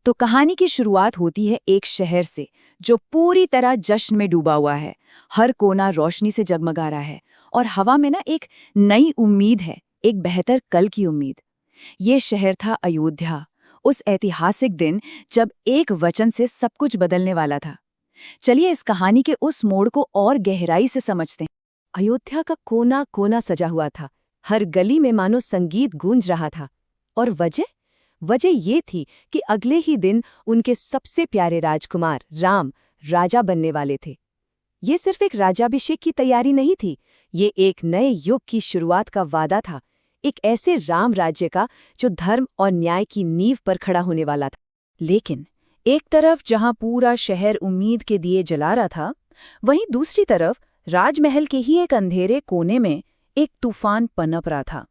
तो कहानी की शुरुआत होती है एक शहर से जो पूरी तरह जश्न में डूबा हुआ है। हर कोना रोशनी से जगमगा रहा है और हवा में ना एक नई उम्मीद है, एक बेहतर कल की उम्मीद। ये शहर था अयोध्या, उस ऐतिहासिक दिन जब एक वचन से सब कुछ बदलने वाला था। चलिए इस कहानी के उस मोड़ को और गहराई से समझते हैं। अयोध्या का कोना कोना सजा हुआ था, हर गली में मानो संगीत गूंज रहा था। और वजह ये थी कि अगले ही दिन उनके सबसे प्यारे राजकुमार राम राजा बनने वाले थे। ये सिर्फ एक राज्याभिषेक की तैयारी नहीं थी, ये एक नए युग की शुरुआत का वादा था, एक ऐसे राम राज्य का जो धर्म और न्याय की नींव पर खड़ा होने वाला था। लेकिन एक तरफ जहां पूरा शहर उम्मीद के दिए जला रहा था, वहीं दूसरी तरफ राजमहल के ही एक अंधेरे कोने में एक तूफान पनप रहा था।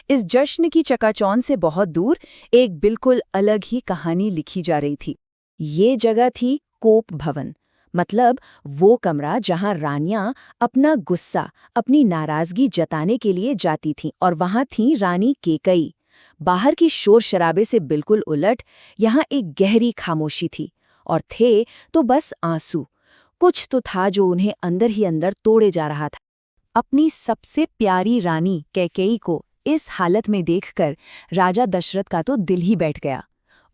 इस जश्न की चकाचौंध से बहुत दूर एक बिल्कुल अलग ही कहानी लिखी जा रही थी। ये जगह थी कोप भवन, मतलब वो कमरा जहां रानियां अपना गुस्सा, अपनी नाराजगी जताने के लिए जाती थीं, और वहां थी रानी केकई। बाहर की शोर शराबे से बिल्कुल उलट यहाँ एक गहरी खामोशी थी, और थे तो बस आंसू। कुछ तो था जो उन्हें अंदर ही अंदर तोड़े जा रहा था। अपनी सबसे प्यारी रानी कैकेयी को इस हालत में देखकर राजा दशरथ का तो दिल ही बैठ गया।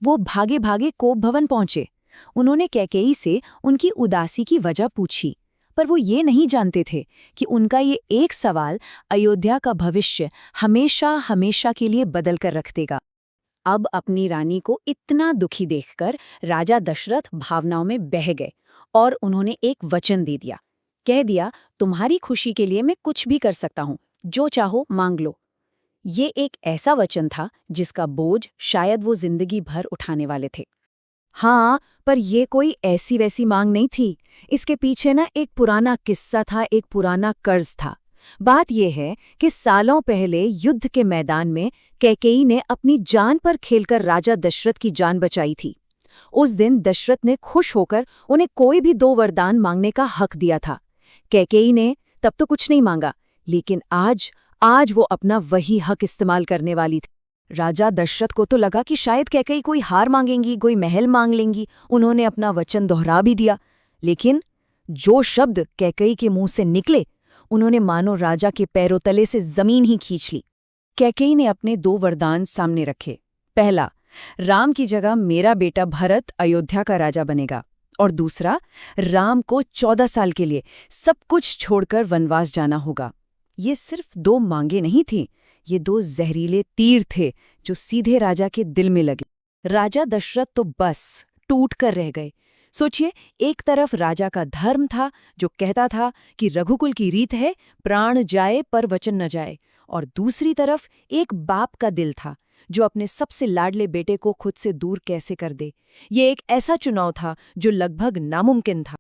वो भागे भागे कोप भवन पहुंचे। उन्होंने कैकेयी से उनकी उदासी की वजह पूछी, पर वो ये नहीं जानते थे कि उनका ये एक सवाल अयोध्या का भविष्य हमेशा हमेशा के लिए बदल कर रख देगा। अब अपनी रानी को इतना दुखी देखकर राजा दशरथ भावनाओं में बह गए और उन्होंने एक वचन दे दिया। कह दिया, तुम्हारी खुशी के लिए मैं कुछ भी कर सकता हूँ, जो चाहो मांग लो। ये एक ऐसा वचन था जिसका बोझ शायद वो जिंदगी भर उठाने वाले थे। हाँ, पर ये कोई ऐसी वैसी मांग नहीं थी। इसके पीछे ना एक पुराना किस्सा था, एक पुराना कर्ज था। बात यह है कि सालों पहले युद्ध के मैदान में कैकेयी ने अपनी जान पर खेलकर राजा दशरथ की जान बचाई थी। उस दिन दशरथ ने खुश होकर उन्हें कोई भी 2 वरदान मांगने का हक दिया था। कैकेयी ने तब तो कुछ नहीं मांगा, लेकिन आज वो अपना वही हक इस्तेमाल करने वाली थी। राजा दशरथ को तो लगा कि शायद कैकेयी कोई हार मांगेंगी, कोई महल मांग लेंगी। उन्होंने अपना वचन दोहरा भी दिया, लेकिन जो शब्द कैकेयी के मुंह से निकले, उन्होंने मानो राजा के पैरों तले से जमीन ही खींच ली। कैकेयी ने अपने 2 वरदान सामने रखे। पहला, राम की जगह मेरा बेटा भरत अयोध्या का राजा बनेगा, और दूसरा, राम को 14 साल के लिए सब कुछ छोड़कर वनवास जाना होगा। ये सिर्फ 2 मांगे नहीं थीं, ये 2 जहरीले तीर थे जो सीधे राजा के दिल में लगे। राजा दशरथ तो बस टूट कर रह गए। सोचिए, एक तरफ राजा का धर्म था जो कहता था कि रघुकुल की रीत है प्राण जाए पर वचन न जाए, और दूसरी तरफ एक बाप का दिल था जो अपने सबसे लाडले बेटे को खुद से दूर कैसे कर दे। ये एक ऐसा चुनाव था जो लगभग नामुमकिन था।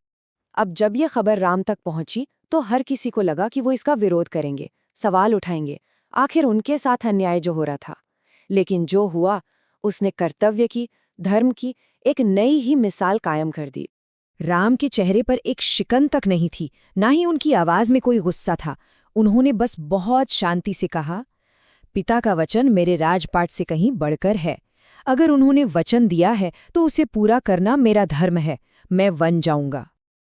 अब जब ये खबर राम तक पहुंची तो हर किसी को लगा कि वो इसका विरोध करेंगे, सवाल उठाएंगे, आखिर उनके साथ अन्याय जो हो रहा था। लेकिन जो हुआ, उसने कर्तव्य की, धर्म की एक नई ही मिसाल कायम कर दी। राम के चेहरे पर एक शिकन तक नहीं थी, ना ही उनकी आवाज में कोई गुस्सा था। उन्होंने बस बहुत शांति से कहा, पिता का वचन मेरे राजपाट से कहीं बढ़कर है। अगर उन्होंने वचन दिया है तो उसे पूरा करना मेरा धर्म है। मैं वन जाऊंगा।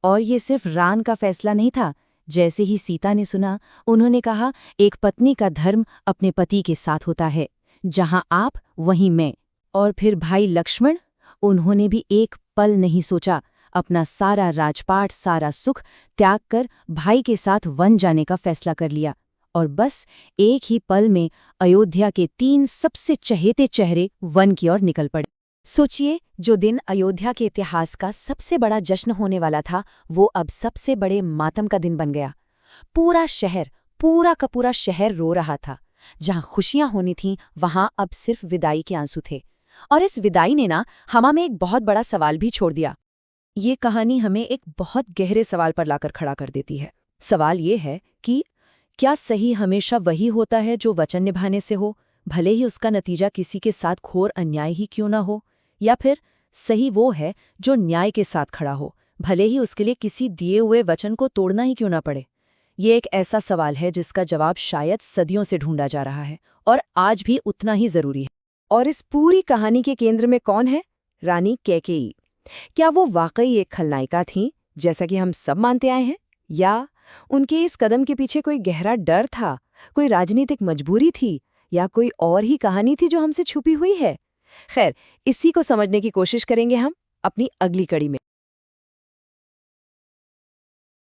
और ये सिर्फ राम का फैसला नहीं था। जैसे ही सीता ने सुना, उन्होंने कहा, एक पत्नी का धर्म अपने पति के साथ होता है, जहां आप वहीं मैं। और फिर भाई लक्ष्मण, उन्होंने भी एक पल नहीं सोचा, अपना सारा राजपाट, सारा सुख त्याग कर भाई के साथ वन जाने का फैसला कर लिया। और बस एक ही पल में अयोध्या के 3 सबसे चहेते चेहरे वन की ओर निकल पड़े। सोचिए, जो दिन अयोध्या के इतिहास का सबसे बड़ा जश्न होने वाला था, वो अब सबसे बड़े मातम का दिन बन गया। पूरा शहर, पूरा का पूरा शहर रो रहा था। जहां खुशियां होनी थीं, वहां अब सिर्फ विदाई के आंसू थे। और इस विदाई ने ना हमा में एक बहुत बड़ा सवाल भी छोड़ दिया। ये कहानी हमें एक बहुत गहरे सवाल पर लाकर खड़ा कर देती है। सवाल ये है कि क्या सही हमेशा वही होता है जो वचन निभाने से हो, भले ही उसका नतीजा किसी के साथ घोर अन्याय ही क्यों ना हो? या फिर सही वो है जो न्याय के साथ खड़ा हो, भले ही उसके लिए किसी दिए हुए वचन को तोड़ना ही क्यों ना पड़े? ये एक ऐसा सवाल है जिसका जवाब शायद सदियों से ढूंढा जा रहा है, और आज भी उतना ही जरूरी है। और इस पूरी कहानी के केंद्र में कौन है? रानी कैकेयी। क्या वो वाकई एक खलनायिका थीं, जैसा कि हम सब मानते आए हैं, या उनके इस कदम के पीछे कोई गहरा डर था, कोई राजनीतिक मजबूरी थी, या कोई और ही कहानी थी जो हमसे छुपी हुई है? खैर, इसी को समझने की कोशिश करेंगे हम अपनी अगली कड़ी में।